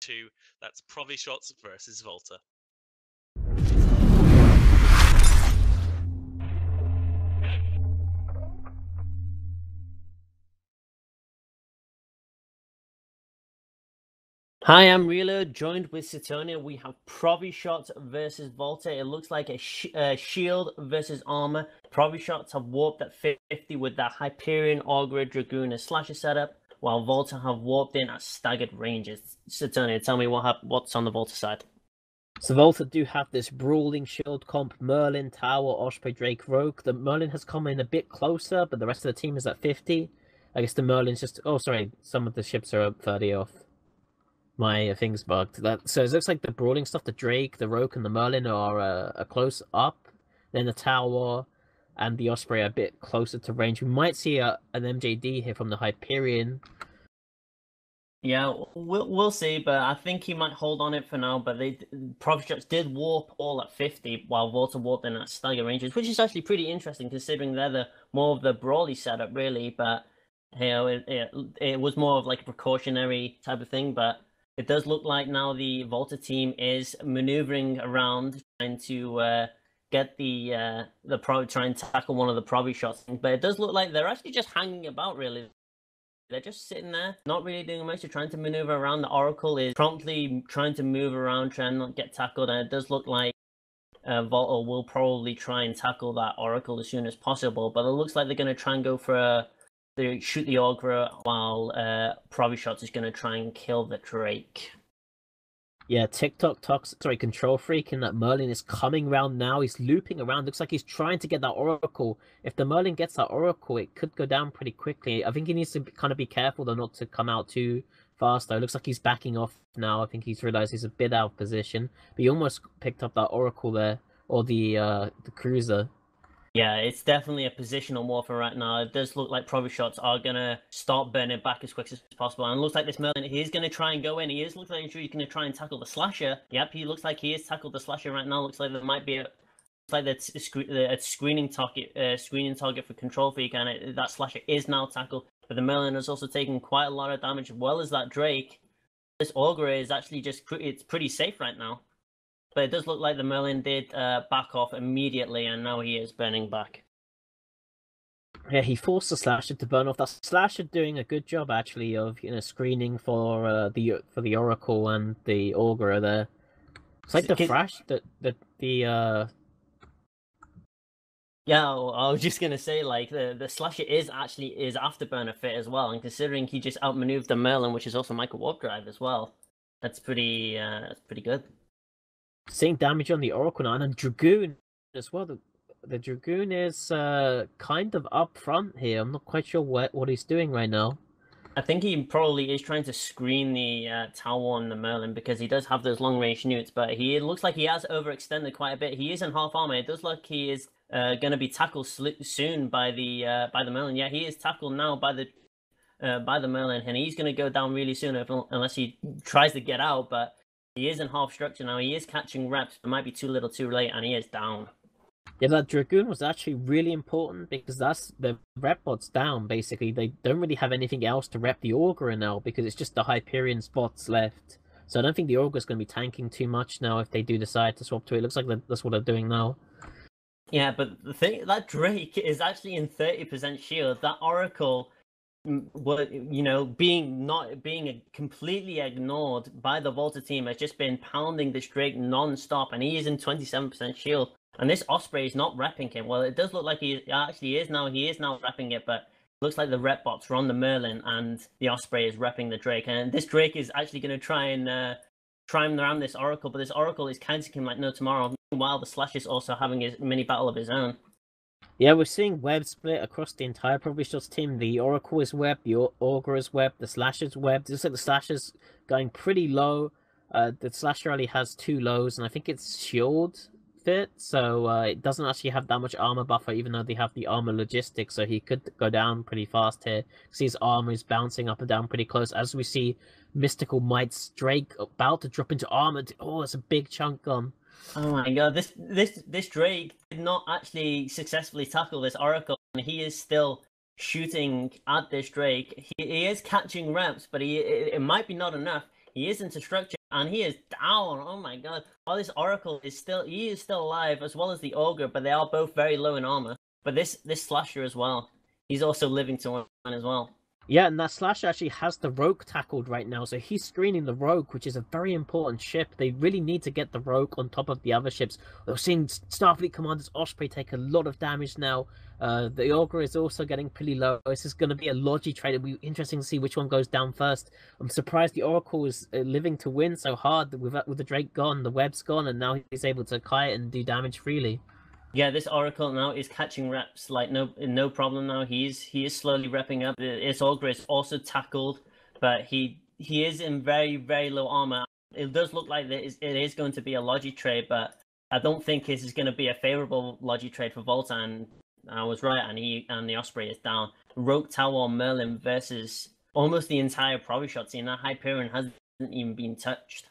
2. That's Provi-ShotZ versus V0lta. Hi, I'm V0lta, joined with Satonia. We have Provi-ShotZ versus V0lta. It looks like a shield versus armor. Provi-ShotZ have warped at 50 with that Hyperion, Augury, Dragoon, and Slasher setup, while V0lta have warped in at staggered ranges. Satonia, tell me what's on the V0lta side. So V0lta do have this brawling shield comp, Merlin, Tower, Osprey, Drake, Rogue. The Merlin has come in a bit closer, but the rest of the team is at 50. I guess the Merlin's just... Oh, sorry, some of the ships are 30 off. My thing's bugged. So it looks like the brawling stuff, the Drake, the Rogue, and the Merlin are close up. Then the Tower and the Osprey are a bit closer to range. We might see an MJD here from the Hyperion. Yeah, we'll see, but I think he might hold on it for now. But Provi-ShotZ did warp all at 50, while V0lta warped in at stagger ranges, which is actually pretty interesting considering they're more of the brawly setup, really. But you know, it was more of like a precautionary type of thing. But it does look like now the V0lta team is maneuvering around, trying to get try and tackle one of the Provi-ShotZ. But it does look like they're actually just hanging about, really. They're just sitting there, not really doing much. They're trying to maneuver around. The Oracle is promptly trying to move around, trying not to get tackled. And it does look like V0lta will probably try and tackle that Oracle as soon as possible. But it looks like they're going to try and go for they shoot the Augury, while Provi-ShotZ is going to try and kill the Drake. Yeah, Control Freak, and that Merlin is coming around now. He's looping around. Looks like he's trying to get that Oracle. If the Merlin gets that Oracle, it could go down pretty quickly. I think he needs to kind of be careful, though, not to come out too fast, though. Looks like he's backing off now. I think he's realized he's a bit out of position. But he almost picked up that Oracle there, or the Cruiser. Yeah, it's definitely a positional warfare right now. It does look like Provi-ShotZ are going to start burning back as quick as possible. And it looks like this Merlin, he is going to try and go in. Looks like he's going to try and tackle the Slasher. Yep, he looks like he has tackled the Slasher right now. Looks like there might be a screening target for Control Freak, and that Slasher is now tackled. But the Merlin has also taken quite a lot of damage, as well as that Drake. This Augury is actually it's pretty safe right now. But it does look like the Merlin did back off immediately, and now he is burning back. Yeah, he forced the Slasher to burn off. That Slasher doing a good job, actually, of screening for the Oracle and the Augury there. It's like the Thrash, Yeah, I was just gonna say, like, the Slasher is afterburner fit as well, and considering he just outmaneuvered the Merlin, which is also Micro Warp Drive as well, that's pretty good. Seeing damage on the Oracle now, and Dragoon as well. The Dragoon is kind of up front here. I'm not quite sure what he's doing right now. I think he probably is trying to screen the Tower on the Merlin, because he does have those long-range newts, but it looks like he has overextended quite a bit. He is in half armor. It does look like he is going to be tackled soon by the Merlin. Yeah, he is tackled now by the Merlin, and he's going to go down really soon unless he tries to get out, but he is in half structure now. He is catching reps, but might be too little too late, and he is down. Yeah, that Dragoon was actually really important, because that's the rep bot's down, basically. They don't really have anything else to rep the Augury now, because it's just the Hyperion spots left. So I don't think the Augury's going to be tanking too much now if they do decide to swap to it. It looks like that's what they're doing now. Yeah, but the thing, that Drake is actually in 30% shield. That Oracle, being completely ignored by the V0lta team, has just been pounding this Drake non-stop, and he is in 27% shield. And this Osprey is not repping him. Well, it does look like he actually is now. He is now repping it, but it looks like the rep bots are on the Merlin, and the Osprey is repping the Drake. And this Drake is actually going to try and around this Oracle, but this Oracle is counting him like no tomorrow. Meanwhile, the Slash is also having his mini battle of his own. Yeah, we're seeing web split across the entire ProviShotZ team. The Oracle is webbed, the Augury is webbed, the Slasher's webbed. It looks like the Slasher's going pretty low. The Slasher only has 2 lows, and I think it's shield fit, so it doesn't actually have that much armor buffer, even though they have the armor logistics, so he could go down pretty fast here. See his armor is bouncing up and down pretty close, as we see Mystical Might's Drake about to drop into armor. Oh, it's a big chunk gone. Oh my god, this Drake did not actually successfully tackle this Oracle, and he is still shooting at this Drake. He is catching reps, but it might be not enough. He is into structure, and he is down. Oh my god! While this Oracle is still alive, as well as the Ogre, but they are both very low in armor. But this Slasher as well, he's also living to win as well. Yeah, and that Slasher actually has the Rogue tackled right now, so he's screening the Rogue, which is a very important ship. They really need to get the Rogue on top of the other ships. We're seeing Starfleet Commander's Osprey take a lot of damage now. The Ogre is also getting pretty low. This is going to be a Logi trade. It'll be interesting to see which one goes down first. I'm surprised the Oracle is living to win so hard with the Drake gone, the Web's gone, and now he's able to kite and do damage freely. Yeah, this Oracle now is catching reps like no problem now. He is slowly repping up. This Ogre is also tackled, but he is in very, very low armor. It does look like it is going to be a Logi trade, but I don't think this is going to be a favorable Logi trade for V0lta, and I was right, and the Osprey is down. Rogue Tower Merlin versus almost the entire Provi-ShotZ team. That Hyperion hasn't even been touched.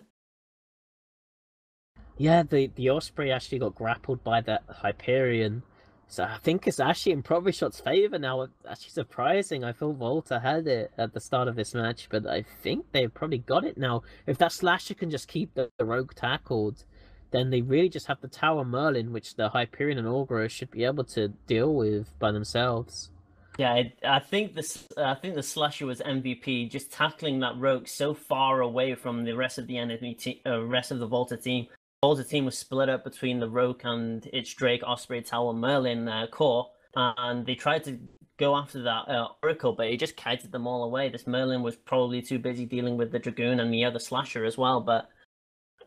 Yeah, the Osprey actually got grappled by that Hyperion. So I think it's actually in ProviShot's favor now. Actually surprising. I thought V0lta had it at the start of this match, but I think they've probably got it now. If that Slasher can just keep the Rogue tackled, then they really just have the Tower Merlin, which the Hyperion and Augurer should be able to deal with by themselves. Yeah, I think the Slasher was MVP, just tackling that Rogue so far away from the rest of the enemy rest of the V0lta team. V0lta team was split up between the Rogue and its Drake, Osprey, Tower, Merlin core, and they tried to go after that Oracle, but he just kited them all away. This Merlin was probably too busy dealing with the Dragoon and the other Slasher as well, but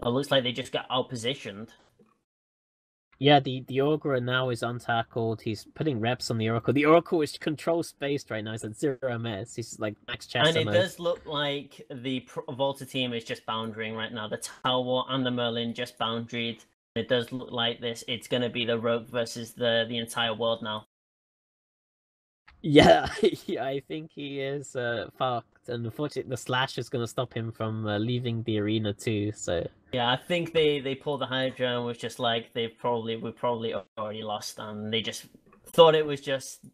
it looks like they just got outpositioned. Yeah, the Augurer now is untackled. He's putting reps on the Oracle. The Oracle is control spaced right now. He's at 0 MS. He's like max chest. And it does look like the V0lta team is just boundarying right now. The Tower and the Merlin just boundaried. It does look like it's going to be the Rogue versus the entire world now. Yeah, yeah, I think he is fucked. And unfortunately, the Slash is going to stop him from leaving the arena too. So yeah, I think they pulled the Hydra and was just like we probably already lost, and they just thought it was just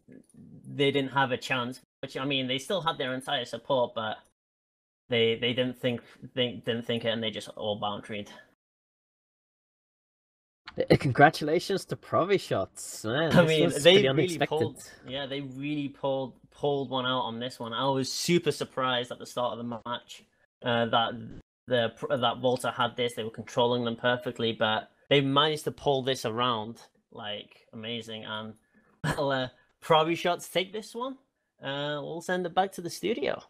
they didn't have a chance. Which, I mean, they still had their entire support, but they didn't think it, and they just all boundaried. Congratulations to ProviShotZ, man. I mean, they really unexpected. they really pulled one out on this one. I was super surprised at the start of the match that V0lta had this. They were controlling them perfectly, but they managed to pull this around like amazing. And well, ProviShotZ take this one. We'll send it back to the studio.